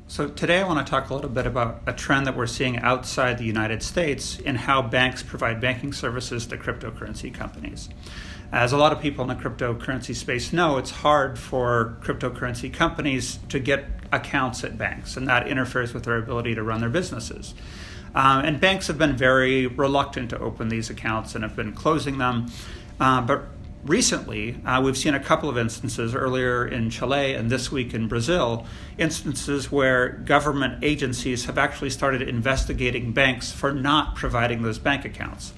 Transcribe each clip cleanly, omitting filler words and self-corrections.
So today I want to talk a little bit about a trend that we're seeing outside the United States in how banks provide banking services to cryptocurrency companies. As a lot of people in the cryptocurrency space know, it's hard for cryptocurrency companies to get accounts at banks, and that interferes with their ability to run their businesses. And banks have been very reluctant to open these accounts and have been closing them. But recently, we've seen a couple of instances earlier in Chile and this week in Brazil, instances where government agencies have actually started investigating banks for not providing those bank accounts.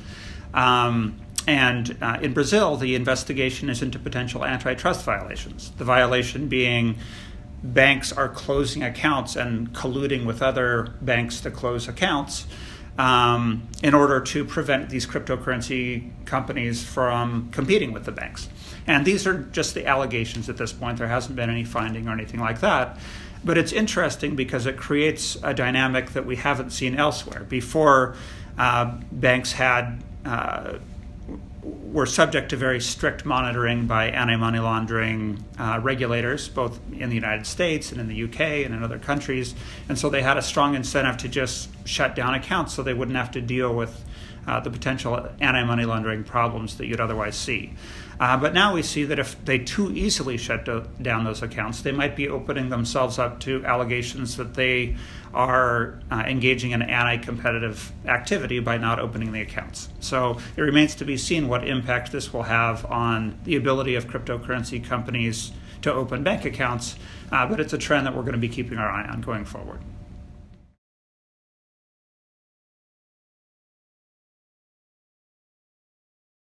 And in Brazil, the investigation is into potential antitrust violations. The violation being banks are closing accounts and colluding with other banks to close accounts in order to prevent these cryptocurrency companies from competing with the banks. And these are just the allegations at this point. There hasn't been any finding or anything like that. But it's interesting because it creates a dynamic that we haven't seen elsewhere. Before, banks were subject to very strict monitoring by anti-money laundering regulators, both in the United States and in the UK and in other countries. And so they had a strong incentive to just shut down accounts so they wouldn't have to deal with the potential anti-money laundering problems that you'd otherwise see. But now we see that if they too easily shut down those accounts, they might be opening themselves up to allegations that they are engaging in anti-competitive activity by not opening the accounts. So it remains to be seen what impact this will have on the ability of cryptocurrency companies to open bank accounts, but it's a trend that we're going to be keeping our eye on going forward.